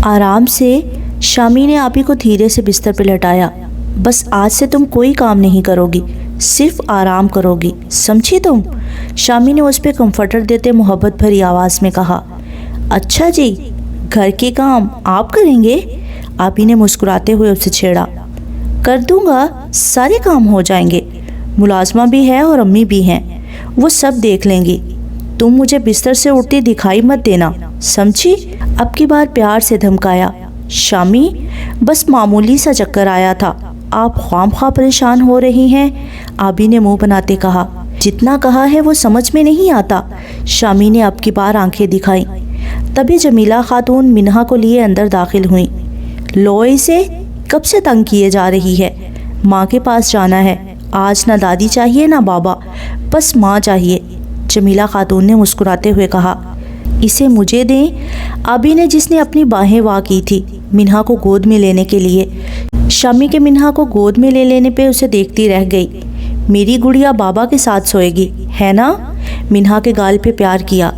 آرام سے شامی نے آبی کو دھیرے سے بستر پہ لٹایا۔ بس آج سے تم کوئی کام نہیں کرو گی، صرف آرام کرو گی، سمجھی تم؟ شامی نے اس پہ کمفرٹر دیتے محبت بھری آواز میں کہا۔ اچھا جی، گھر کے کام آپ کریں گے؟ آبی نے مسکراتے ہوئے اسے چھیڑا۔ کر دوں گا، سارے کام ہو جائیں گے، ملازمہ بھی ہے اور امی بھی ہیں، وہ سب دیکھ لیں گی۔ تم مجھے بستر سے اٹھتی دکھائی مت دینا، سمجھی؟ اب کی بار پیار سے دھمکایا۔ شامی، بس معمولی سا چکر آیا تھا، آپ خواہ خواہ پریشان ہو رہی ہیں، آبی نے منہ بناتے کہا۔ جتنا کہا ہے وہ سمجھ میں نہیں آتا، شامی نے اب کی بار آنکھیں دکھائیں۔ تبھی جمیلہ خاتون منہا کو لیے اندر داخل ہوئیں۔ لو اسے، کب سے تنگ کیے جا رہی ہے، ماں کے پاس جانا ہے، آج نہ دادی چاہیے نہ بابا، بس ماں چاہیے، جمیلہ خاتون نے مسکراتے ہوئے کہا۔ اسے مجھے دیں، آبی نے، جس نے اپنی باہیں وا کی تھی منہا کو گود میں لینے کے لیے۔ شامی کے منہا کو گود میں لے لینے پہ اسے دیکھتی رہ گئی۔ میری گڑیا بابا کے ساتھ سوئے گی، ہے نا؟ منہا کے گال پہ پیار کیا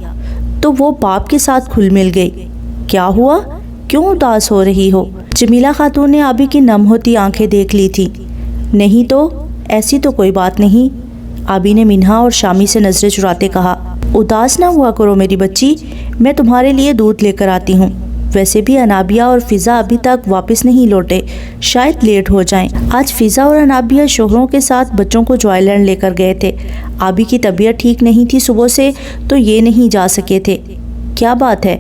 تو وہ باپ کے ساتھ کھل مل گئی۔ کیا ہوا؟ کیوں اداس ہو رہی ہو؟ جمیلہ خاتون نے آبی کی نم ہوتی آنکھیں دیکھ لی تھی۔ نہیں تو، ایسی تو کوئی بات نہیں، آبی نے منہا اور شامی سے نظریں چراتے کہا۔ اداس نہ ہوا کرو میری بچی، میں تمہارے لیے دودھ لے کر آتی ہوں۔ ویسے بھی انابیہ اور فضا ابھی تک واپس نہیں لوٹے، شاید لیٹ ہو جائیں۔ آج فضا اور انابیہ شوہروں کے ساتھ بچوں کو جوائے لینڈ لے کر گئے تھے۔ آبی کی طبیعت ٹھیک نہیں تھی صبح سے، تو یہ نہیں جا سکے تھے۔ کیا بات ہے،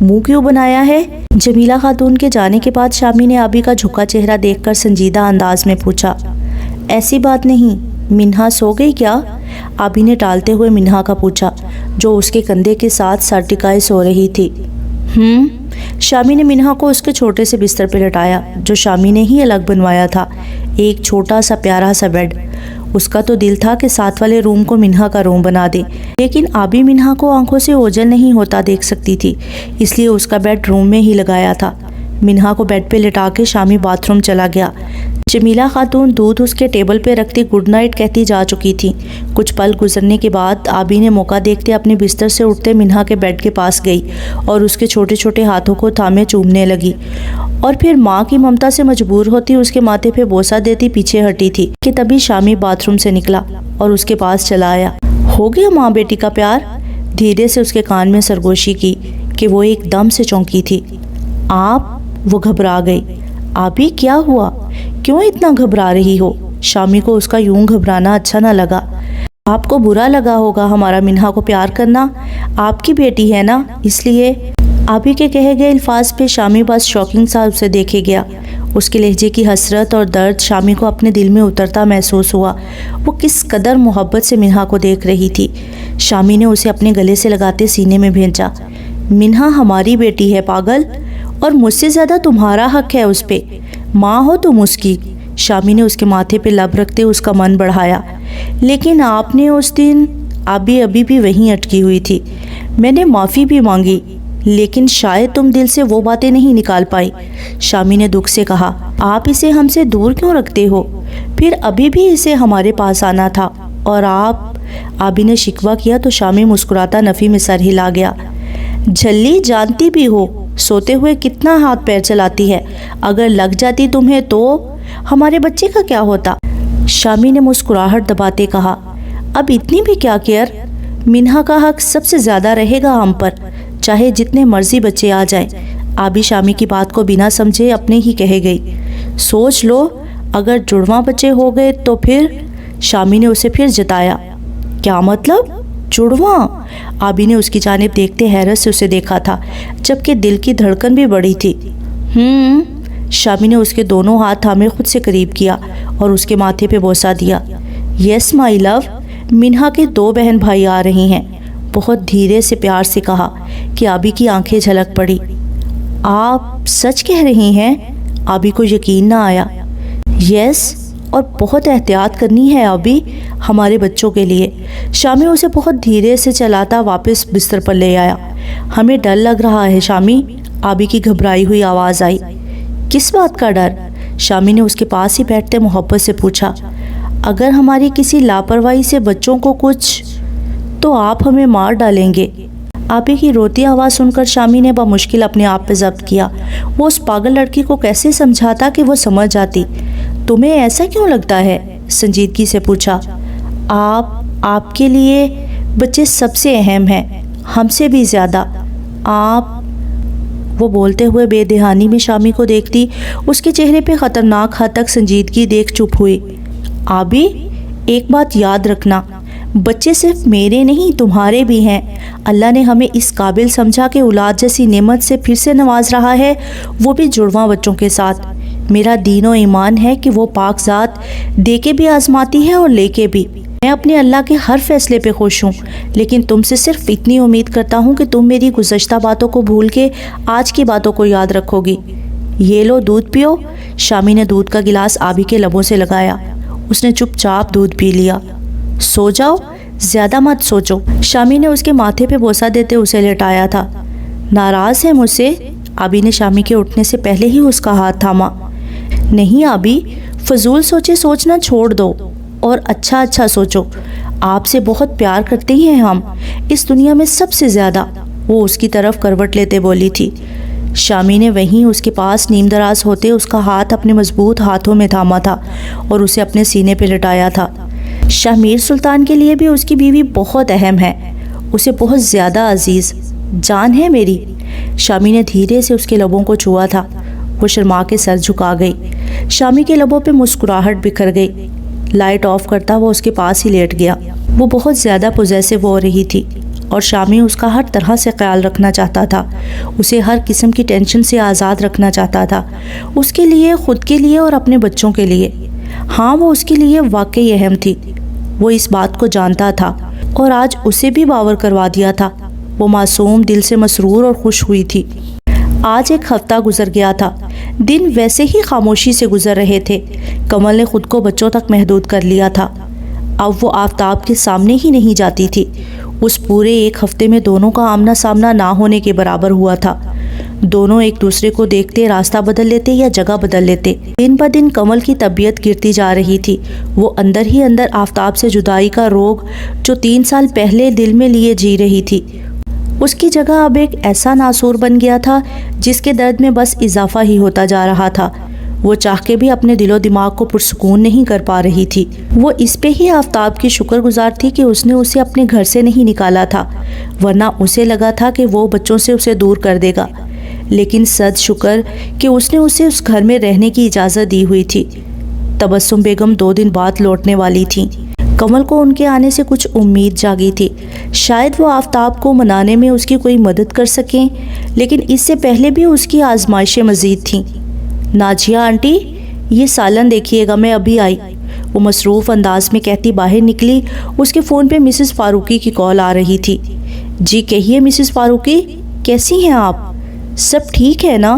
منہ کیوں بنایا ہے؟ جمیلہ خاتون کے جانے کے بعد شامی نے آبی کا جھکا چہرہ دیکھ کر سنجیدہ انداز میں پوچھا۔ ایسی بات نہیں، منہا سو گئی کیا؟ آبی نے ٹالتے ہوئے منہا کا پوچھا، جو اس کے کندھے کے ساتھ سر ٹکائے سو رہی تھی۔ شامی نے منہا کو اس کے چھوٹے سے بستر پہ لٹایا، جو شامی نے ہی الگ بنوایا تھا، ایک چھوٹا سا پیارا سا بیڈ۔ اس کا تو دل تھا کہ ساتھ والے روم کو منہا کا روم بنا دے، لیکن آبی منہا کو آنکھوں سے اوجھل نہیں ہوتا دیکھ سکتی تھی، اس لیے اس کا بیڈ روم میں ہی لگایا تھا۔ منہا کو بیڈ پہ لٹا کے شامی باتھ روم چلا گیا۔ جمیلہ خاتون دودھ اس کے ٹیبل پہ رکھتی گڈ نائٹ کہتی جا چکی تھی۔ کچھ پل گزرنے کے بعد آبی نے موقع دیکھتے اپنے بستر سے اٹھتے منہا کے بیڈ کے پاس گئی اور اس کے چھوٹے چھوٹے ہاتھوں کو تھامے چومنے لگی، اور پھر ماں کی ممتا سے مجبور ہوتی اس کے ماتھے پہ بوسہ دیتی پیچھے ہٹی تھی کہ تبھی شامی باتھ روم سے نکلا اور اس کے پاس چلا آیا۔ ہو گیا ماں بیٹی کا پیار؟ دھیرے سے اس کے کان میں سرگوشی کی کہ وہ ایک دم سے چونکی تھی۔ آپ؟ وہ گھبرا گئی۔ آبی کیا ہوا؟ کیوں اتنا گھبرا رہی ہو؟ شامی کو اس کا یوں گھبرانا اچھا نہ لگا۔ آپ کو برا لگا ہوگا ہمارا منہا کو پیار کرنا، آپ کی بیٹی ہے نا، اس لیے۔ آبی کے کہے گئے الفاظ پہ شامی بس شاکنگ سا اسے دیکھے گیا۔ اس کے لہجے کی حسرت اور درد شامی کو اپنے دل میں اترتا محسوس ہوا۔ وہ کس قدر محبت سے منہا کو دیکھ رہی تھی۔ شامی نے اسے اپنے گلے سے لگاتے سینے میں بھینچا۔ منہا ہماری بیٹی ہے پاگل، اور مجھ سے زیادہ تمہارا حق ہے اس پہ، ماں ہو تم اس کی۔ شامی نے اس کے ماتھے پہ لب رکھتے اس کا من بڑھایا۔ لیکن آپ نے اس دن، آبی ابھی بھی وہیں اٹکی ہوئی تھی۔ میں نے معافی بھی مانگی، لیکن شاید تم دل سے وہ باتیں نہیں نکال پائی، شامی نے دکھ سے کہا۔ آپ اسے ہم سے دور کیوں رکھتے ہو؟ پھر ابھی بھی اسے ہمارے پاس آنا تھا، اور آپ، آبی نے شکوہ کیا تو شامی مسکراتا نفی میں سر ہلا گیا۔ جھلی، جانتی بھی ہو سوتے ہوئے کتنا ہاتھ پیر چلاتی ہے، اگر لگ جاتی تمہیں تو ہمارے بچے کا کیا ہوتا؟ شامی نے مسکراہٹ دباتے کہا۔ اب اتنی بھی کیا کیئر؟ منہا کا حق سب سے زیادہ رہے گا ہم پر، چاہے جتنے مرضی بچے آ جائیں۔ آبی شامی کی بات کو بنا سمجھے اپنے ہی کہے گئی۔ سوچ لو، اگر جڑواں بچے ہو گئے تو پھر؟ شامی نے اسے پھر جتایا۔ کیا مطلب؟ جڑواں؟ آبی نے اس کی جانب دیکھتے حیرت سے اسے دیکھا تھا، جبکہ دل کی دھڑکن بھی بڑی تھی۔ شامی نے اس کے دونوں ہاتھ تھامے خود سے قریب کیا اور اس کے ماتھے پہ بوسہ دیا۔ یس مائی لو، منہا کے 2 بہن بھائی آ رہے ہیں، بہت دھیرے سے پیار سے کہا کہ آبی کی آنکھیں جھلک پڑی۔ آپ سچ کہہ رہی ہیں؟ آبی کو یقین نہ آیا۔ یس، اور بہت احتیاط کرنی ہے آبی، ہمارے بچوں کے لیے۔ شامی اسے بہت دھیرے سے چلاتا واپس بستر پر لے آیا۔ ہمیں ڈر لگ رہا ہے شامی، آبی کی گھبرائی ہوئی آواز آئی۔ کس بات کا ڈر؟ شامی نے اس کے پاس ہی بیٹھتے محبت سے پوچھا۔ اگر ہماری کسی لاپرواہی سے بچوں کو کچھ، تو آپ ہمیں مار ڈالیں گے۔ آپی کی روتی آواز سن کر شامی نے بمشکل اپنے آپ پہ ضبط کیا۔ وہ اس پاگل لڑکی کو کیسے سمجھاتا کہ وہ سمجھ جاتی۔ تمہیں ایسا کیوں لگتا ہے؟ سنجیدگی سے پوچھا۔ آپ کے لیے بچے سب سے اہم ہیں، ہم سے بھی زیادہ۔ وہ بولتے ہوئے بے دہانی میں شامی کو دیکھتی، اس کے چہرے پہ خطرناک حد تک سنجیدگی دیکھ چپ ہوئی۔ آبی، ایک بات یاد رکھنا، بچے صرف میرے نہیں تمہارے بھی ہیں۔ اللہ نے ہمیں اس قابل سمجھا کہ اولاد جیسی نعمت سے پھر سے نواز رہا ہے، وہ بھی جڑواں بچوں کے ساتھ۔ میرا دین و ایمان ہے کہ وہ پاک ذات دے کے بھی آزماتی ہے اور لے کے بھی۔ میں اپنے اللہ کے ہر فیصلے پہ خوش ہوں، لیکن تم سے صرف اتنی امید کرتا ہوں کہ تم میری گزشتہ باتوں کو بھول کے آج کی باتوں کو یاد رکھو گی۔ یہ لو دودھ پیو۔ شامی نے دودھ کا گلاس آبی کے لبوں سے لگایا۔ اس نے چپ چاپ دودھ پی لیا۔ سو جاؤ، زیادہ مت سوچو۔ شامی نے اس کے ماتھے پہ بوسہ دیتے اسے لٹایا تھا۔ ناراض ہے مجھ سے؟ آبی نے شامی کے اٹھنے سے پہلے ہی اس کا ہاتھ تھاما۔ نہیں آبی، فضول سوچنا چھوڑ دو اور اچھا سوچو۔ آپ سے بہت پیار کرتے ہیں ہم، اس دنیا میں سب سے زیادہ۔ وہ اس کی طرف کروٹ لیتے بولی تھی۔ شامی نے وہیں اس کے پاس نیم دراز ہوتے اس کا ہاتھ اپنے مضبوط ہاتھوں میں تھاما تھا اور اسے اپنے سینے پہ لٹایا تھا۔ شاہ میر سلطان کے لیے بھی اس کی بیوی بہت اہم ہے، اسے بہت زیادہ عزیز، جان ہے میری۔ شامی نے دھیرے سے اس کے لبوں کو چھوا تھا۔ وہ شرما کے سر جھکا گئی۔ شامی کے لبوں پہ مسکراہٹ بکھر گئی۔ لائٹ آف کرتا وہ اس کے پاس ہی لیٹ گیا۔ وہ بہت زیادہ پوزیسو ہو رہی تھی اور شامی اس کا ہر طرح سے خیال رکھنا چاہتا تھا، اسے ہر قسم کی ٹینشن سے آزاد رکھنا چاہتا تھا، اس کے لیے، خود کے لیے اور اپنے بچوں کے لیے۔ ہاں، وہ اس کے لیے واقعی اہم تھی، وہ اس بات کو جانتا تھا اور آج اسے بھی باور کروا دیا تھا۔ وہ معصوم دل سے مسرور اور خوش ہوئی تھی۔ آج ایک ہفتہ گزر گیا تھا، دن ویسے ہی خاموشی سے گزر رہے تھے۔ کمل نے خود کو بچوں تک محدود کر لیا تھا، اب وہ آفتاب کے سامنے ہی نہیں جاتی تھی۔ اس پورے ایک ہفتے میں دونوں کا آمنا سامنا نہ ہونے کے برابر ہوا تھا۔ دونوں ایک دوسرے کو دیکھتے راستہ بدل لیتے یا جگہ بدل لیتے۔ دن بہ دن کمل کی طبیعت گرتی جا رہی تھی۔ وہ اندر ہی اندر آفتاب سے جدائی کا روگ جو 3 سال پہلے دل میں لیے جی رہی تھی، اس کی جگہ اب ایک ایسا ناسور بن گیا تھا جس کے درد میں بس اضافہ ہی ہوتا جا رہا تھا۔ وہ چاہ کے بھی اپنے دل و دماغ کو پرسکون نہیں کر پا رہی تھی۔ وہ اس پہ ہی آفتاب کی شکر گزار تھی کہ اس نے اسے اپنے گھر سے نہیں نکالا تھا، ورنہ اسے لگا تھا کہ وہ بچوں سے اسے دور کر دے گا، لیکن صد شکر کہ اس نے اسے اس گھر میں رہنے کی اجازت دی ہوئی تھی۔ تبسم بیگم 2 دن بعد لوٹنے والی تھیں۔ کمل کو ان کے آنے سے کچھ امید جاگی تھی، شاید وہ آفتاب کو منانے میں اس کی کوئی مدد کر سکیں، لیکن اس سے پہلے بھی اس کی آزمائشیں مزید تھیں۔ ناجیہ آنٹی، یہ سالن دیکھیے گا، میں ابھی آئی، وہ مصروف انداز میں کہتی باہر نکلی۔ اس کے فون پہ مسز فاروقی کی کال آ رہی تھی۔ جی کہیے مسز فاروقی، کیسی ہیں آپ؟ سب ٹھیک ہے نا؟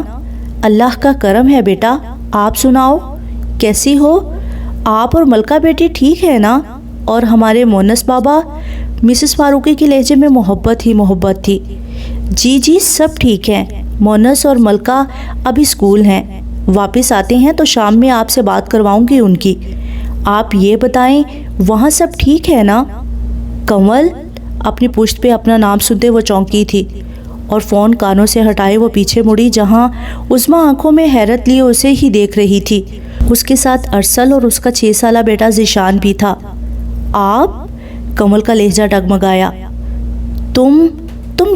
اللہ کا کرم ہے بیٹا، آپ سناؤ کیسی ہو؟ آپ اور ملکہ بیٹی ٹھیک ہے نا؟ اور ہمارے مونس بابا؟ مسز فاروقی کے لہجے میں محبت ہی محبت تھی۔ جی سب ٹھیک ہیں، مونس اور ملکہ ابھی اسکول ہیں، واپس آتے ہیں تو شام میں آپ سے بات کرواؤں گی ان کی۔ آپ یہ بتائیں وہاں سب ٹھیک ہے نا؟ کمل، اپنی پشت پہ اپنا نام سنتے وہ چونکی تھی اور فون کانوں سے ہٹائے وہ پیچھے مڑی، جہاں عظمیٰ آنکھوں میں حیرت لیے اسے ہی دیکھ رہی تھی۔ اس کے ساتھ ارسل اور اس کا 6 سالہ بیٹا ذیشان بھی تھا۔ آپ؟ کمل کا لہجہ ڈگمگایا۔ تم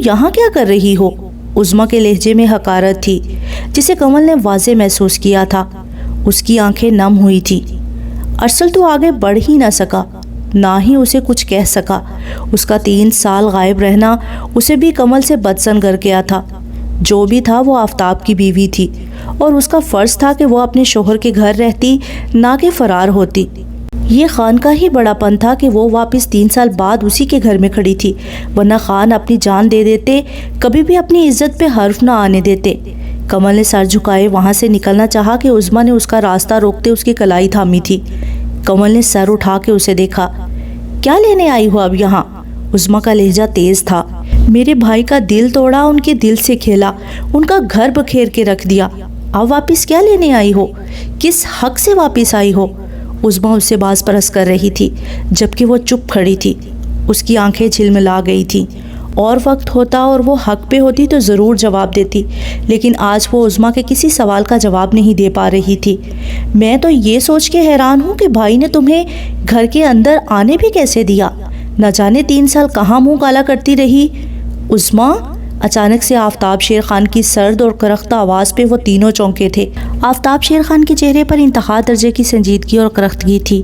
یہاں کیا کر رہی ہو؟ عظمیٰ کے لہجے میں حقارت تھی جسے کمل نے واضح محسوس کیا تھا۔ اس کی آنکھیں نم ہوئی تھی۔ ارسل تو آگے بڑھ ہی نہ سکا، نہ ہی اسے کچھ کہہ سکا۔ اس کا 3 سال غائب رہنا اسے بھی کمل سے بدسن کر گیا تھا۔ جو بھی تھا وہ آفتاب کی بیوی تھی اور اس کا فرض تھا کہ وہ اپنے شوہر کے گھر رہتی، نہ کہ فرار ہوتی۔ یہ خان کا ہی بڑا پن تھا کہ وہ واپس 3 سال بعد اسی کے گھر میں کھڑی تھی، ورنہ خان اپنی جان دے دیتے، کبھی بھی اپنی عزت پہ حرف نہ آنے دیتے۔ کمل نے سر جھکائے وہاں سے نکلنا چاہا کہ عظمیٰ نے اس کا راستہ روکتے اس کی کلائی تھامی تھی۔ کمل نے سر اٹھا کے اسے دیکھا۔ کیا لینے آئی ہو اب یہاں؟ عظمیٰ کا لہجہ تیز تھا۔ میرے بھائی کا دل توڑا، ان کے دل سے کھیلا، ان کا گھر بکھیر کے رکھ دیا، اب واپس کیا لینے آئی ہو؟ کس حق سے واپس آئی ہو؟ عظمیٰ اس سے باز پرس کر رہی تھی جبکہ وہ چپ کھڑی تھی۔ اس کی آنکھیں جھلملا گئی تھیں اور وقت ہوتا اور وہ حق پہ ہوتی تو ضرور جواب دیتی، لیکن آج وہ عظمیٰ کے کسی سوال کا جواب نہیں دے پا رہی تھی۔ میں تو یہ سوچ کے حیران ہوں کہ بھائی نے تمہیں گھر کے اندر آنے بھی کیسے دیا؟ نہ جانے 3 سال کہاں منہ کالا کرتی رہی۔ عظمیٰ، اچانک سے آفتاب شیر خان کی سرد اور کرختہ آواز پہ وہ تینوں چونکے تھے۔ آفتاب شیر خان کے چہرے پر انتہا درجے کی سنجیدگی اور کرختگی تھی۔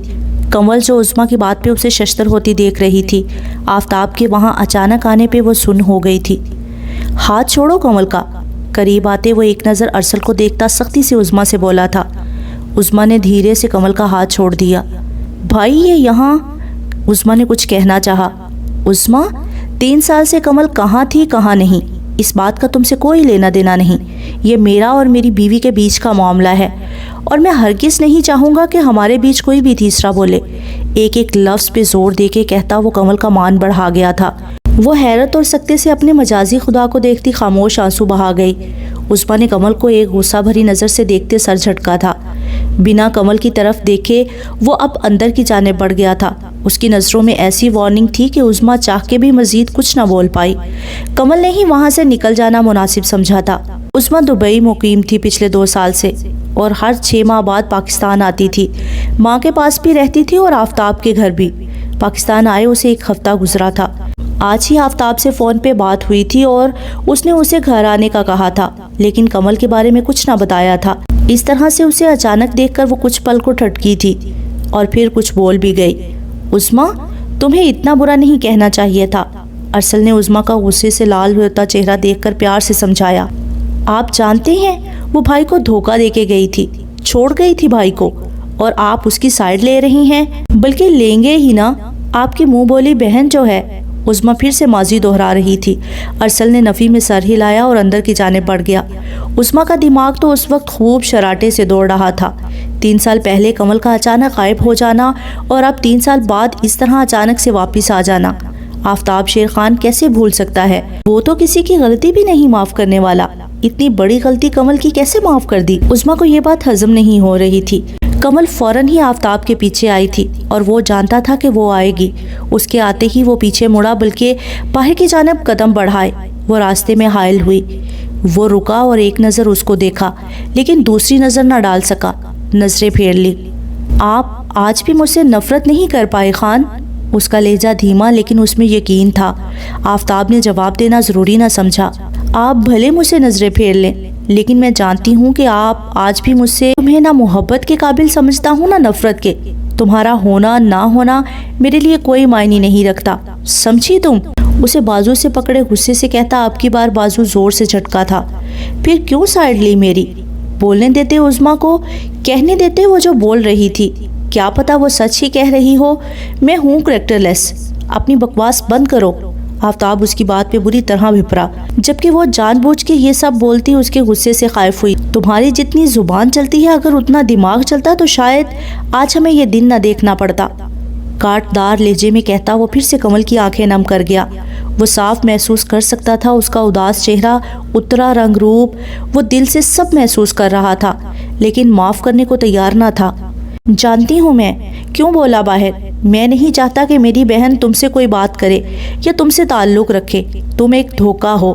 کمل جو عظمیٰ کی بات پہ اسے ششدر ہوتی دیکھ رہی تھی، آفتاب کے وہاں اچانک آنے پہ وہ سن ہو گئی تھی۔ ہاتھ چھوڑو کمل کا۔ قریب آتے وہ ایک نظر ارسل کو دیکھتا سختی سے عظمیٰ سے بولا تھا۔ عظمیٰ نے دھیرے سے کمل کا ہاتھ چھوڑ دیا۔ بھائی یہ یہاں، عظمیٰ نے کچھ کہنا چاہا۔ عظمیٰ، 3 سال سے کمل کہاں تھی کہاں نہیں، اس بات کا تم سے کوئی لینا دینا نہیں۔ یہ میرا اور میری بیوی کے بیچ کا معاملہ ہے، اور میں ہرگز نہیں چاہوں گا کہ ہمارے بیچ کوئی بھی تیسرا بولے۔ ایک ایک لفظ پہ زور دے کے کہتا وہ کمل کا مان بڑھا گیا تھا۔ وہ حیرت اور سکتے سے اپنے مجازی خدا کو دیکھتی خاموش آنسو بہا گئی۔ عظمیٰ نے کمل کو ایک غصہ بھری نظر سے دیکھتے سر جھٹکا تھا۔ بنا کمل کی طرف دیکھے وہ اب اندر کی جانب بڑھ گیا تھا۔ اس کی نظروں میں ایسی وارننگ تھی کہ عظمیٰ چاہ کے بھی مزید کچھ نہ بول پائی۔ کمل نے ہی وہاں سے نکل جانا مناسب سمجھا تھا۔ عظمیٰ دبئی مقیم تھی پچھلے 2 سال سے، اور ہر 6 ماہ بعد پاکستان آتی تھی۔ ماں کے پاس بھی رہتی تھی اور آفتاب کے گھر بھی۔ پاکستان آئے اسے 1 ہفتہ گزرا تھا۔ آج ہی آفتاب سے فون پہ بات ہوئی تھی اور اس نے اسے گھر آنے کا کہا تھا، لیکن کمل کے بارے میں کچھ نہ بتایا تھا۔ اس طرح سے اسے اچانک دیکھ کر وہ کچھ پل کو ٹھٹکی تھی اور پھر کچھ بول بھی گئی۔ عظمیٰ، تمہیں اتنا برا نہیں کہنا چاہیے تھا، ارسل نے عظمیٰ کا غصے سے لال ہوتا چہرہ دیکھ کر پیار سے سمجھایا۔ آپ جانتے ہیں وہ بھائی کو دھوکہ دے کے گئی تھی، چھوڑ گئی تھی بھائی کو، اور آپ اس کی سائیڈ لے رہی ہیں، بلکہ لیں گے ہی نا۔ آپ کی منہ بولی بہن جو ہے، عظمیٰ پھر سے ماضی دہرا رہی تھی۔ ارسل نے نفی میں سر ہلایا اور اندر کی جانب بڑھ گیا۔ عظمیٰ کا دماغ تو اس وقت خوب شراٹے سے دوڑ رہا تھا۔ 3 سال پہلے کمل کا اچانک غائب ہو جانا اور اب 3 سال بعد اس طرح اچانک سے واپس آ جانا۔ آفتاب شیر خان کیسے بھول سکتا ہے؟ وہ تو کسی کی غلطی بھی نہیں معاف کرنے والا، اتنی بڑی غلطی کمل کی کیسے معاف کر دی؟ عظمیٰ کو یہ بات ہضم نہیں ہو رہی تھی۔ کمل فوراً ہی آفتاب کے پیچھے آئی تھی اور وہ جانتا تھا کہ وہ آئے گی۔ اس کے آتے ہی وہ پیچھے مڑا، بلکہ باہر کی جانب قدم بڑھائے وہ راستے میں حائل ہوئی۔ وہ رکا اور ایک نظر اس کو دیکھا، لیکن دوسری نظر نہ ڈال سکا، نظریں پھیر لی۔ آپ آج بھی مجھ سے نفرت نہیں کر پائے خان؟ اس کا لہجہ دھیما لیکن اس میں یقین تھا۔ آفتاب نے جواب دینا ضروری نہ سمجھا۔ آپ بھلے مجھ سے نظریں پھیر لیں، لیکن میں جانتی ہوں کہ آپ آج بھی مجھ سے تمہیں نہ محبت کے قابل سمجھتا ہوں نہ نفرت کے۔ تمہارا ہونا نہ ہونا میرے لیے کوئی معنی نہیں رکھتا، سمجھی تم؟ اسے بازو سے پکڑے غصے سے کہتا اب کی بار بازو زور سے جھٹکا تھا۔ پھر کیوں سائیڈ لی میری؟ بولنے دیتے عظمیٰ کو، کہنے دیتے وہ جو بول رہی تھی۔ کیا پتا وہ سچ ہی کہہ رہی ہو۔ میں ہوں کریکٹر لیس، اپنی بکواس بند کرو۔ آفتاب اس کی بات پہ بری طرح بھپرا، جبکہ وہ جان بوجھ کے یہ سب بولتی اس کے غصے سے خائف ہوئی۔ تمہاری جتنی زبان چلتی ہے، اگر اتنا دماغ چلتا تو شاید آج ہمیں یہ دن نہ دیکھنا پڑتا۔ کاٹ دار لہجے میں کہتا وہ پھر سے کمل کی آنکھیں نم کر گیا۔ وہ صاف محسوس کر سکتا تھا اس کا اداس چہرہ، اترا رنگ روپ، وہ دل سے سب محسوس کر رہا تھا، لیکن معاف کرنے کو تیار نہ تھا۔ جانتی ہوں میں کیوں بولا باہر۔ میں نہیں چاہتا کہ میری بہن تم سے کوئی بات کرے یا تم سے تعلق رکھے۔ تم ایک دھوکہ ہو،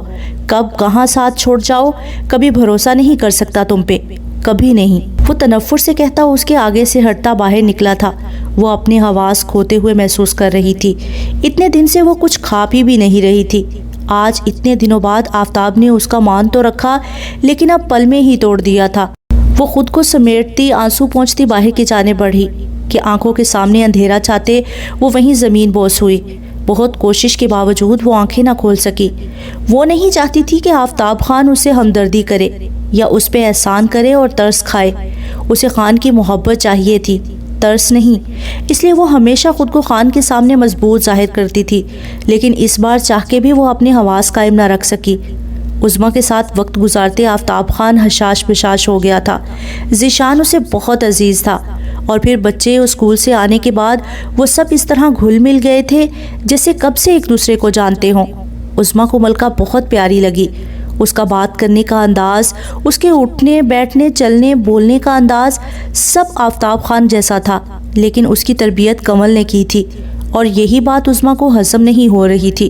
کب کہاں ساتھ چھوڑ جاؤ، کبھی بھروسہ نہیں کر سکتا تم پہ، کبھی نہیں۔ وہ تنفر سے کہتا اس کے آگے سے ہٹتا باہر نکلا تھا۔ وہ اپنے حواس کھوتے ہوئے محسوس کر رہی تھی۔ اتنے دن سے وہ کچھ کھا پی بھی نہیں رہی تھی۔ آج اتنے دنوں بعد آفتاب نے اس کا مان تو رکھا، لیکن اب پل میں ہی توڑ دیا تھا۔ وہ خود کو سمیٹتی آنسو پہنچتی باہر کی جانب بڑھی کہ آنکھوں کے سامنے اندھیرا چھاتے وہ وہیں زمین بوس ہوئی۔ بہت کوشش کے باوجود وہ آنکھیں نہ کھول سکی۔ وہ نہیں چاہتی تھی کہ آفتاب خان اسے ہمدردی کرے یا اس پہ احسان کرے اور ترس کھائے۔ اسے خان کی محبت چاہیے تھی، ترس نہیں۔ اس لیے وہ ہمیشہ خود کو خان کے سامنے مضبوط ظاہر کرتی تھی، لیکن اس بار چاہ کے بھی وہ اپنے حواس قائم نہ رکھ سکی۔ عظمیٰ کے ساتھ وقت گزارتے آفتاب خان حشاش بشاش ہو گیا تھا۔ ذیشان اسے بہت عزیز تھا، اور پھر بچے اسکول سے آنے کے بعد وہ سب اس طرح گھل مل گئے تھے جیسے کب سے ایک دوسرے کو جانتے ہوں۔ عظمیٰ کو ملکہ بہت پیاری لگی۔ اس کا بات کرنے کا انداز، اس کے اٹھنے بیٹھنے چلنے بولنے کا انداز سب آفتاب خان جیسا تھا، لیکن اس کی تربیت کمل نے کی تھی، اور یہی بات عظمیٰ کو ہضم نہیں ہو رہی تھی۔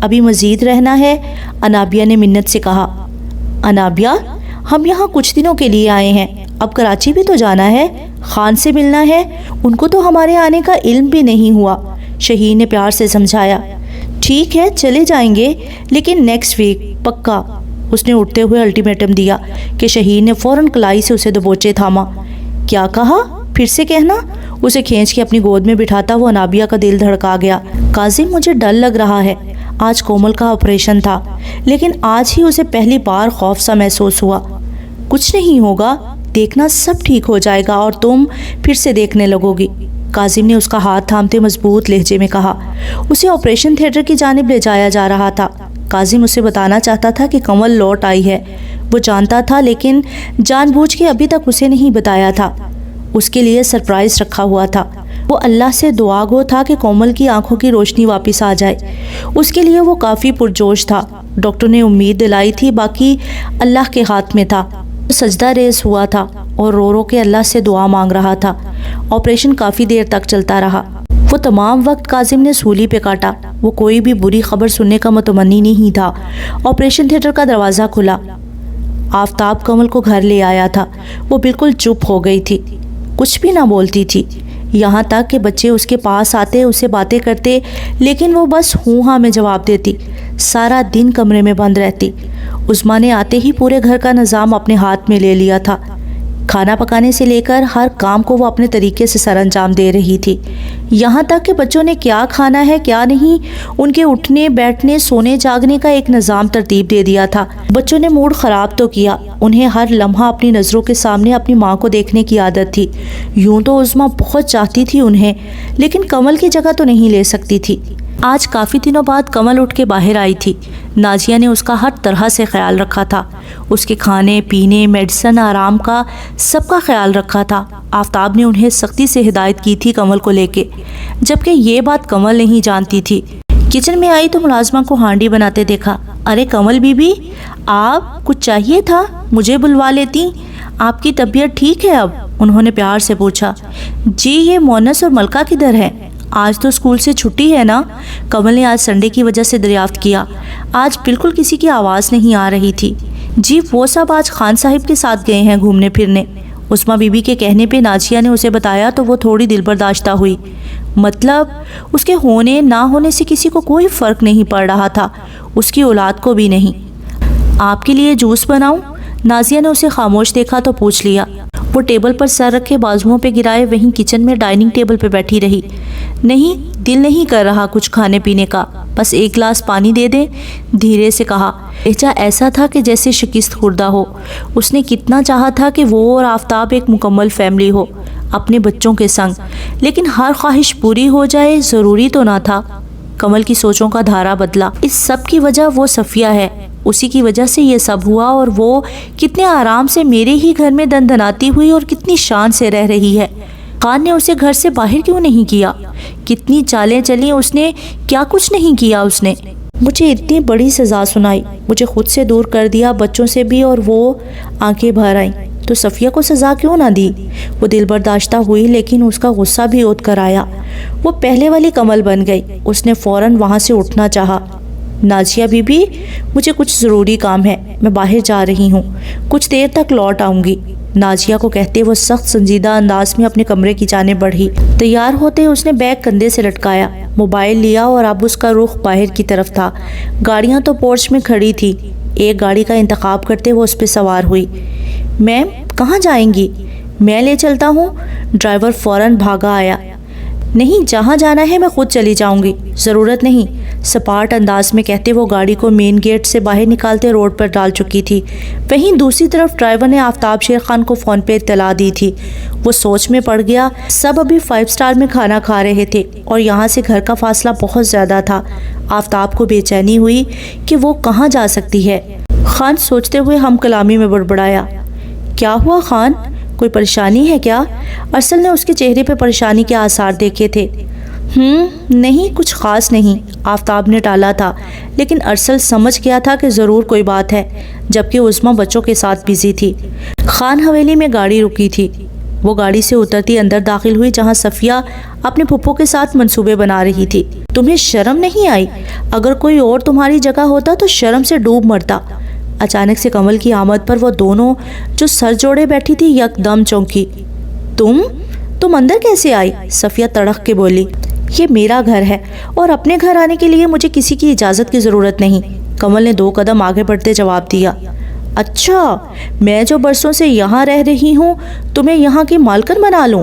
ابھی مزید رہنا ہے؟ انابیہ نے منت سے کہا۔ انابیہ، ہم یہاں کچھ دنوں کے لیے آئے ہیں، اب کراچی بھی تو جانا ہے، خان سے ملنا ہے، ان کو تو ہمارے آنے کا علم بھی نہیں ہوا، شہین نے پیار سے سمجھایا۔ ٹھیک ہے چلے جائیں گے، لیکن نیکسٹ ویک پکا، اس نے اٹھتے ہوئے الٹیمیٹم دیا کہ شہین نے فوراً کلائی سے اسے دبوچے تھاما۔ کیا کہا؟ پھر سے کہنا؟ اسے کھینچ کے اپنی گود میں بٹھاتا وہ انابیہ کا دل دھڑکا گیا۔ کاظم، مجھے ڈر لگ رہا ہے، آج کومل کا آپریشن تھا، لیکن آج ہی اسے پہلی بار خوف سا محسوس ہوا۔ کچھ نہیں ہوگا، دیکھنا سب ٹھیک ہو جائے گا اور تم پھر سے دیکھنے لگو گی، کاظم نے اس کا ہاتھ تھامتے مضبوط لہجے میں کہا۔ اسے آپریشن تھیٹر کی جانب لے جایا جا رہا تھا۔ کاظم اسے بتانا چاہتا تھا کہ کمل لوٹ آئی ہے، وہ جانتا تھا، لیکن جان بوجھ کے ابھی تک اسے نہیں بتایا تھا۔ اس کے لیے سرپرائز رکھا ہوا تھا۔ وہ اللہ سے دعا گو تھا کہ کومل کی آنکھوں کی روشنی واپس آ جائے، اس کے لیے وہ کافی پرجوش تھا۔ ڈاکٹر نے امید دلائی تھی، باقی اللہ کے ہاتھ میں تھا۔ وہ سجدہ ریز ہوا تھا اور رو رو کے اللہ سے دعا مانگ رہا تھا۔ آپریشن کافی دیر تک چلتا رہا۔ وہ تمام وقت کاظم نے سولی پہ کاٹا۔ وہ کوئی بھی بری خبر سننے کا متمنی نہیں تھا۔ آپریشن تھیٹر کا دروازہ کھلا۔ آفتاب کمل کو گھر لے آیا تھا۔ وہ بالکل چپ ہو گئی تھی، کچھ بھی نہ بولتی تھی، یہاں تک کہ بچے اس کے پاس آتے اسے باتیں کرتے، لیکن وہ بس ہوں ہاں میں جواب دیتی، سارا دن کمرے میں بند رہتی۔ عظمیٰ نے آتے ہی پورے گھر کا نظام اپنے ہاتھ میں لے لیا تھا۔ کھانا پکانے سے لے کر ہر کام کو وہ اپنے طریقے سے سر انجام دے رہی تھی، یہاں تک کہ بچوں نے کیا کھانا ہے کیا نہیں، ان کے اٹھنے بیٹھنے سونے جاگنے کا ایک نظام ترتیب دے دیا تھا۔ بچوں نے موڈ خراب تو کیا، انہیں ہر لمحہ اپنی نظروں کے سامنے اپنی ماں کو دیکھنے کی عادت تھی۔ یوں تو عظمیٰ بہت چاہتی تھی انہیں، لیکن کمل کی جگہ تو نہیں لے سکتی تھی۔ آج کافی دنوں بعد کمل اٹھ کے باہر آئی تھی۔ نازیہ نے اس کا ہر طرح سے خیال رکھا تھا، اس کے کھانے پینے میڈیسن آرام کا سب کا خیال رکھا تھا۔ آفتاب نے انہیں سختی سے ہدایت کی تھی کمل کو لے کے، جبکہ یہ بات کمل نہیں جانتی تھی۔ کچن میں آئی تو ملازمہ کو ہانڈی بناتے دیکھا۔ ارے کمل بی بی، آپ کچھ چاہیے تھا؟ مجھے بلوا لیتی، آپ کی طبیعت ٹھیک ہے اب؟ انہوں نے پیار سے پوچھا۔ جی یہ مونس اور ملکہ کدھر ہے؟ آج تو اسکول سے چھٹی ہے نا؟ کمل نے آج سنڈے کی وجہ سے دریافت کیا۔ آج بالکل کسی کی آواز نہیں آ رہی تھی۔ جی وہ سب آج خان صاحب کے ساتھ گئے ہیں گھومنے پھرنے، عظمیٰ بی بی کے کہنے پہ نازیہ نے اسے بتایا تو وہ تھوڑی دل برداشتہ ہوئی۔ مطلب اس کے ہونے نہ ہونے سے کسی کو کوئی فرق نہیں پڑ رہا تھا، اس کی اولاد کو بھی نہیں۔ آپ کے لیے جوس بناؤں؟ نازیہ نے اسے خاموش دیکھا تو پوچھ لیا۔ وہ ٹیبل پر سر رکھے بازوؤں پہ گرائے وہیں کچن میں ڈائننگ ٹیبل پہ بیٹھی رہی۔ نہیں، دل نہیں کر رہا کچھ کھانے پینے کا، بس ایک گلاس پانی دے دیں، دھیرے سے کہا۔ لہجہ ایسا تھا کہ جیسے شکست خوردہ ہو۔ اس نے کتنا چاہا تھا کہ وہ اور آفتاب ایک مکمل فیملی ہو اپنے بچوں کے سنگ، لیکن ہر خواہش پوری ہو جائے ضروری تو نہ تھا۔ کمل کی سوچوں کا دھارا بدلا۔ اس سب کی وجہ وہ صفیہ ہے، اسی کی وجہ سے یہ سب ہوا، اور وہ کتنے آرام سے میرے ہی گھر میں دندناتی ہوئی اور کتنی شان سے رہ رہی ہے۔ خان نے اسے گھر سے باہر کیوں نہیں کیا؟ کتنی چالیں چلی اس نے، کیا کچھ نہیں کیا اس نے؟ مجھے اتنی بڑی سزا سنائی، مجھے خود سے دور کر دیا، بچوں سے بھی، اور وہ آنکھیں بھر آئیں تو صفیہ کو سزا کیوں نہ دی؟ وہ دل برداشتہ ہوئی، لیکن اس کا غصہ بھی اوت کر آیا۔ وہ پہلے والی کمل بن گئی۔ اس نے فوراً وہاں سے اٹھنا چاہا۔ نازیہ بی بی، مجھے کچھ ضروری کام ہے، میں باہر جا رہی ہوں، کچھ دیر تک لوٹ آؤں گی، نازیہ کو کہتے وہ سخت سنجیدہ انداز میں اپنے کمرے کی جانب بڑھی۔ تیار ہوتے اس نے بیگ کندھے سے لٹکایا، موبائل لیا اور اب اس کا رخ باہر کی طرف تھا۔ گاڑیاں تو پورچ میں کھڑی تھی۔ ایک گاڑی کا انتخاب کرتے وہ اس پہ سوار ہوئی۔ میم کہاں جائیں گی؟ میں لے چلتا ہوں، ڈرائیور فوراً بھاگا آیا۔ نہیں، جہاں جانا ہے میں خود چلی جاؤں گی، ضرورت نہیں، سپاٹ انداز میں کہتے وہ گاڑی کو مین گیٹ سے باہر نکالتے روڈ پر ڈال چکی تھی۔ وہیں دوسری طرف ڈرائیور نے آفتاب شیر خان کو فون پہ اطلاع دی تھی۔ وہ سوچ میں پڑ گیا، سب ابھی 5 اسٹار میں کھانا کھا رہے تھے اور یہاں سے گھر کا فاصلہ بہت زیادہ تھا۔ آفتاب کو بے چینی ہوئی کہ وہ کہاں جا سکتی ہے۔ خان سوچتے ہوئے ہم کلامی میں بڑبڑایا۔ کیا ہوا خان، کوئی پریشانی ہے کیا؟ ارسل نے اس کے چہرے پہ پریشانی کے آثار دیکھے تھے۔ نہیں، کچھ خاص نہیں، آفتاب نے ٹالا تھا، لیکن ارسل سمجھ گیا تھا کہ ضرور کوئی بات ہے، جبکہ عظمیٰ بچوں کے ساتھ بزی تھی۔ خان حویلی میں گاڑی رکی تھی۔ وہ گاڑی سے اترتی اندر داخل ہوئی جہاں صفیہ اپنے پھپھو کے ساتھ منصوبے بنا رہی تھی۔ تمہیں شرم نہیں آئی؟ اگر کوئی اور تمہاری جگہ ہوتا تو شرم سے ڈوب مرتا۔ اچانک سے کمل کی آمد پر وہ دونوں جو سر جوڑے بیٹھی تھی یک دم چونکی۔ تم اندر کیسے آئی؟ صفیہ تڑق کے بولی۔ یہ میرا گھر ہے اور اپنے گھر آنے کے لیے مجھے کسی کی اجازت کی ضرورت نہیں، کمل نے 2 قدم آگے بڑھتے جواب دیا۔ اچھا، میں جو برسوں سے یہاں رہ رہی ہوں تمہیں یہاں کی مالکن بنا لوں؟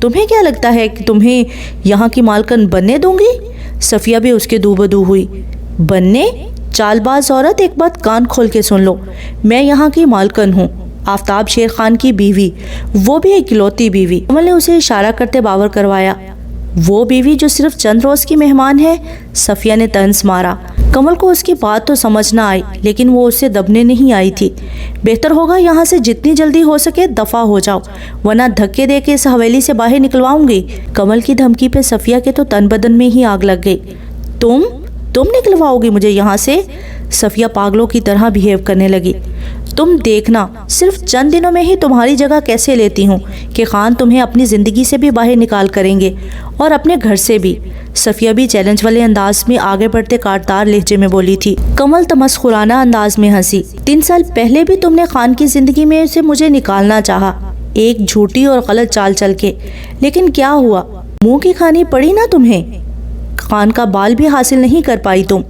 تمہیں کیا لگتا ہے کہ تمہیں یہاں کی مالکن بننے دوں گی؟ صفیہ بھی اس کے دو بدو ہوئی۔ بننے؟ چال باز عورت، ایک بات کان کھول کے سن لو، میں یہاں کی مالکن ہوں، آفتاب شیر خان کی بیوی، وہ بھی اکلوتی بیوی۔ کمل نے اسے اشارہ کرتے باور کروایا۔ وہ بیوی جو صرف چند روز کی مہمان ہے؟ صفیہ نے طنز مارا۔ کمل کو اس کی بات تو سمجھ نہ آئی لیکن وہ اسے دبنے نہیں آئی تھی۔ بہتر ہوگا یہاں سے جتنی جلدی ہو سکے دفع ہو جاؤ، ورنہ دھکے دے کے اس حویلی سے باہر نکلواؤں گی۔ کمل کی دھمکی پہ صفیہ کے تو تن بدن میں ہی آگ لگ گئی۔ تم نکلواؤ گی مجھے یہاں سے؟ صفیہ پاگلوں کی طرح بیہیو کرنے لگی۔ تم دیکھنا صرف چند دنوں میں ہی تمہاری جگہ کیسے لیتی ہوں کہ خان تمہیں اپنی زندگی سے بھی باہر نکال کریں گے اور اپنے گھر سے بھی۔ صفیہ بھی چیلنج والے انداز میں آگے بڑھتے کاٹدار لہجے میں بولی تھی۔ کمل تمسخرانہ انداز میں ہنسی۔ 3 سال پہلے بھی تم نے خان کی زندگی میں سے مجھے نکالنا چاہا، ایک جھوٹی اور غلط چال چل کے، لیکن کیا ہوا؟ منہ کی کھانی پڑی نا تمہیں؟ خان کا بال بھی حاصل نہیں کر پائی تم،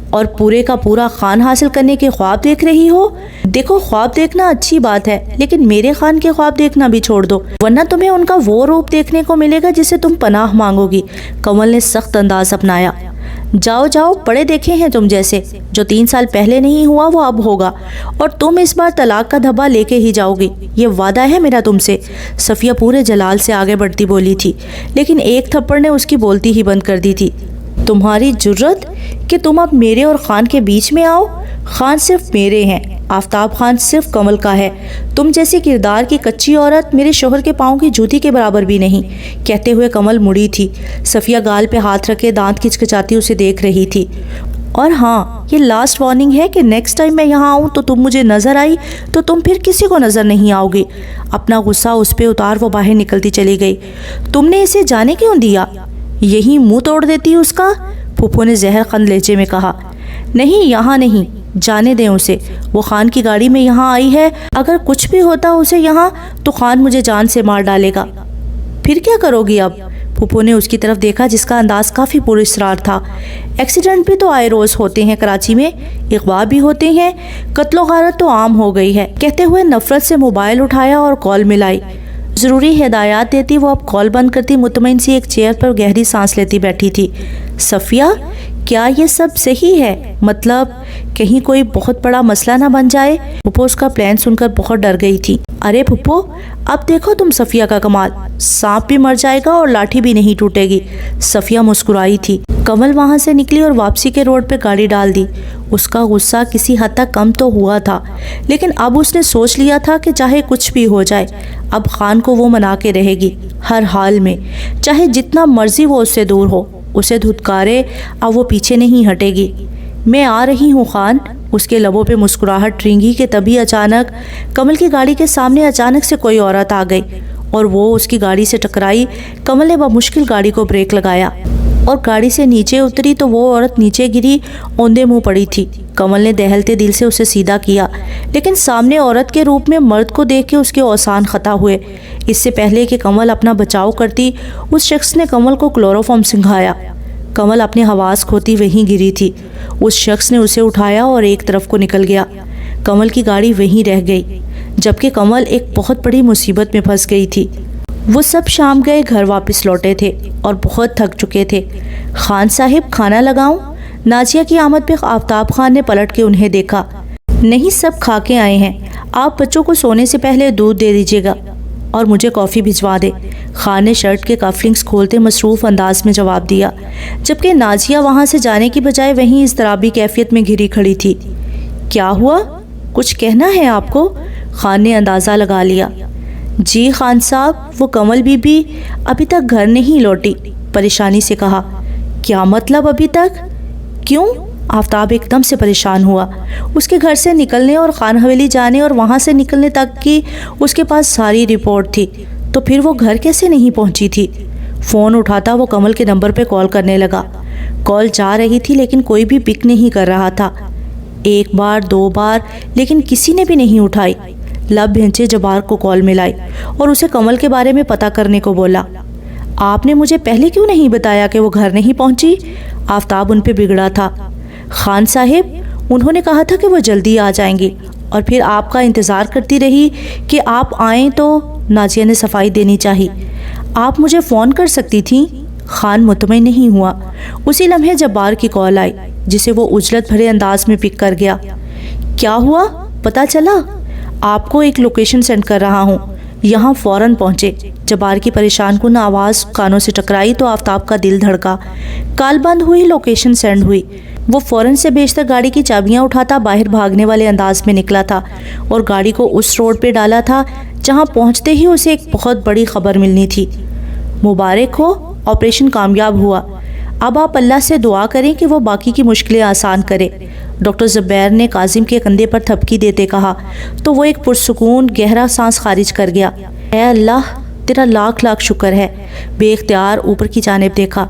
اور پورے کا پورا خان حاصل کرنے کے خواب دیکھ رہی ہو۔ دیکھو، خواب دیکھنا اچھی بات ہے لیکن میرے خان کے خواب دیکھنا بھی چھوڑ دو، ورنہ تمہیں ان کا وہ روپ دیکھنے کو ملے گا جسے تم پناہ مانگو گی۔ کمل نے سخت انداز اپنایا۔ جاؤ پڑھے دیکھے ہیں تم جیسے، جو 3 سال پہلے نہیں ہوا وہ اب ہوگا، اور تم اس بار طلاق کا دھبا لے کے ہی جاؤ گی، یہ وعدہ ہے میرا تم سے۔ صفیہ پورے جلال سے آگے بڑھتی بولی تھی لیکن ایک تھپڑ نے اس کی بولتی ہی بند کر دی تھی۔ تمہاری جرت کہ تم اب میرے اور خان کے بیچ میں آؤ؟ خان صرف میرے ہیں، آفتاب خان صرف کمل کا ہے۔ تم جیسی کردار کی کچی عورت میرے شوہر کے پاؤں کی جوتی کے برابر بھی نہیں۔ کہتے ہوئے کمل مڑی تھی۔ صفیہ گال پہ ہاتھ رکھے دانت کچکچاتی اسے دیکھ رہی تھی۔ اور ہاں، یہ لاسٹ وارننگ ہے کہ نیکسٹ ٹائم میں یہاں آؤں تو تم مجھے نظر آئی تو تم پھر کسی کو نظر نہیں آؤ گی۔ اپنا غصہ اس پہ اتار وہ باہر نکلتی چلی گئی۔ تم نے اسے جانے کیوں دیا؟ یہی منہ توڑ دیتی اس کا، پھپھو نے زہر خند لہجے میں کہا۔ نہیں، یہاں نہیں، جانے دیں اسے، وہ خان کی گاڑی میں یہاں آئی ہے، اگر کچھ بھی ہوتا اسے یہاں تو خان مجھے جان سے مار ڈالے گا۔ پھر کیا کرو گی اب؟ پھپھو نے اس کی طرف دیکھا جس کا انداز کافی پراسرار تھا۔ ایکسیڈنٹ بھی تو آئے روز ہوتے ہیں کراچی میں، اغوا بھی ہوتے ہیں، قتل و غارت تو عام ہو گئی ہے۔ کہتے ہوئے نفرت سے موبائل اٹھایا اور کال ملائی۔ ضروری ہدایات دیتی وہ اب کال بند کرتی مطمئن سی ایک چیئر پر گہری سانس لیتی بیٹھی تھی۔ صفیہ، کیا یہ سب صحیح ہے؟ مطلب کہیں کوئی بہت بڑا مسئلہ نہ بن جائے؟ پھپھو اس کا پلان سن کر بہت ڈر گئی تھی۔ ارے پھپھو، اب دیکھو تم صفیہ کا کمال، سانپ بھی مر جائے گا اور لاٹھی بھی نہیں ٹوٹے گی۔ صفیہ مسکرائی تھی۔ کمل وہاں سے نکلی اور واپسی کے روڈ پہ گاڑی ڈال دی۔ اس کا غصہ کسی حد تک کم تو ہوا تھا لیکن اب اس نے سوچ لیا تھا کہ چاہے کچھ بھی ہو جائے اب خان کو وہ منا کے رہے گی، ہر حال میں، چاہے جتنا مرضی وہ اس سے دور ہو، اسے دھتکارے، اب وہ پیچھے نہیں ہٹے گی۔ میں آ رہی ہوں خان۔ اس کے لبوں پہ مسکراہٹ رینگی کہ تبھی اچانک کمل کی گاڑی کے سامنے اچانک سے کوئی عورت آ گئی اور وہ اس کی گاڑی سے ٹکرائی۔ کمل نے بمشکل گاڑی کو بریک لگایا اور گاڑی سے نیچے اتری تو وہ عورت نیچے گری، اوندے منہ پڑی تھی۔ کمل نے دہلتے دل سے اسے سیدھا کیا لیکن سامنے عورت کے روپ میں مرد کو دیکھ کے اس کے اوسان خطا ہوئے۔ اس سے پہلے کہ کمل اپنا بچاؤ کرتی اس شخص نے کمل کو کلوروفارم سنگھایا۔ کمل اپنے حواس کھوتی وہیں گری تھی۔ اس شخص نے اسے اٹھایا اور ایک طرف کو نکل گیا۔ کمل کی گاڑی وہیں رہ گئی جبکہ کمل ایک بہت بڑی مصیبت میں پھنس گئی تھی۔ وہ سب شام گئے گھر واپس لوٹے تھے اور بہت تھک چکے تھے۔ خان صاحب، کھانا لگاؤں؟ نازیہ کی آمد پہ آفتاب خان نے پلٹ کے انہیں دیکھا۔ نہیں، سب کھا کے آئے ہیں، آپ بچوں کو سونے سے پہلے دودھ دے دیجیے گا اور مجھے کافی بھجوا دے۔ خان نے شرٹ کے کف لنکس کھولتے مصروف انداز میں جواب دیا جبکہ نازیہ وہاں سے جانے کی بجائے وہیں اضطرابی کیفیت میں گھری کھڑی تھی۔ کیا ہوا؟ کچھ کہنا ہے آپ کو؟ خان نے اندازہ لگا لیا۔ جی خان صاحب، وہ کمل بی بی ابھی تک گھر نہیں لوٹی، پریشانی سے کہا۔ کیا مطلب ابھی تک؟ کیوں؟ آفتاب ایک دم سے پریشان ہوا۔ اس کے گھر سے نکلنے اور خان حویلی جانے اور وہاں سے نکلنے تک کی اس کے پاس ساری رپورٹ تھی۔ تو پھر وہ گھر کیسے نہیں پہنچی تھی؟ فون اٹھاتا وہ کمل کے نمبر پہ کال کرنے لگا۔ کال جا رہی تھی لیکن کوئی بھی پک نہیں کر رہا تھا۔ ایک بار دو بار لیکن کسی نے بھی نہیں اٹھائی۔ لب بھینچے جبار کو کال ملائی اور اسے کمل کے بارے میں پتہ کرنے کو بولا۔ آپ نے مجھے پہلے کیوں نہیں بتایا کہ وہ گھر نہیں پہنچی؟ آفتاب ان پہ بگڑا تھا۔ خان صاحب، انہوں نے کہا تھا کہ وہ جلدی آ جائیں گی اور پھر آپ کا انتظار کرتی رہی کہ آپ آئیں تو نازیہ نے صفائی دینی چاہی۔ آپ مجھے فون کر سکتی تھیں۔ خان مطمئن نہیں ہوا۔ اسی لمحے جبار کی کال آئی جسے وہ عجلت بھرے انداز میں پک کر گیا۔ کیا ہوا؟ پتہ چلا؟ آپ کو ایک لوکیشن سینڈ کر رہا ہوں، یہاں فوراً پہنچے۔ جبار کی پریشان کن آواز کانوں سے ٹکرائی تو آفتاب کا دل دھڑکا۔ کال بند ہوئی، لوکیشن سینڈ ہوئی۔ وہ فوراً سے بیشتر گاڑی کی چابیاں اٹھاتا باہر بھاگنے والے انداز میں نکلا تھا اور گاڑی کو اس روڈ پہ ڈالا تھا جہاں پہنچتے ہی اسے ایک بہت بڑی خبر ملنی تھی۔ مبارک ہو، آپریشن کامیاب ہوا۔ اب آپ اللہ سے دعا کریں کہ وہ باقی کی مشکلیں آسان کرے، ڈاکٹر زبیر نے کاظم کے کندھے پر تھپکی دیتے کہا تو وہ ایک پرسکون گہرا سانس خارج کر گیا۔ اے اللہ، تیرا لاکھ لاکھ شکر ہے۔ بے اختیار اوپر کی جانب دیکھا۔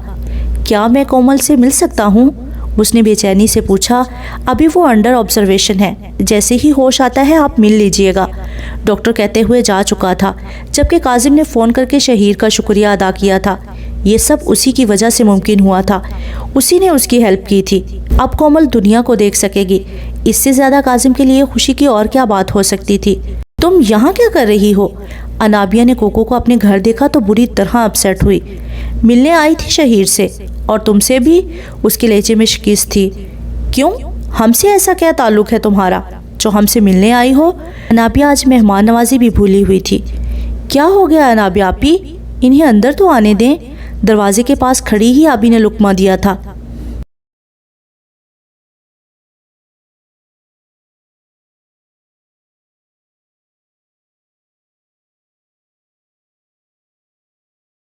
کیا میں کومل سے مل سکتا ہوں؟ اس نے بے چینی سے پوچھا۔ ابھی وہ انڈر آبزرویشن ہے، جیسے ہی ہوش آتا ہے آپ مل لیجئے گا، ڈاکٹر کہتے ہوئے جا چکا تھا، جبکہ کاظم نے فون کر کے شہیر کا شکریہ ادا کیا تھا۔ یہ سب اسی کی وجہ سے ممکن ہوا تھا، اسی نے اس کی ہیلپ کی تھی۔ اب کومل دنیا کو دیکھ سکے گی، اس سے زیادہ کاظم کے لیے خوشی کی اور کیا بات ہو سکتی تھی۔ تم یہاں کیا کر رہی ہو؟ انابیہ نے کوکو کو اپنے گھر دیکھا تو بری طرح اپسیٹ ہوئی۔ ملنے آئی تھی شہیر سے، اور تم سے بھی؟ اس کے لہجے میں شکست تھی۔ کیوں؟ ہم سے ایسا کیا تعلق ہے تمہارا جو ہم سے ملنے آئی ہو؟ انابیہ آج مہمان نوازی بھی بھولی ہوئی تھی۔ کیا ہو گیا انابیہ آپی؟ انہیں اندر تو آنے دیں۔ دروازے کے پاس کھڑی ہی آبی نے لقمہ دیا تھا۔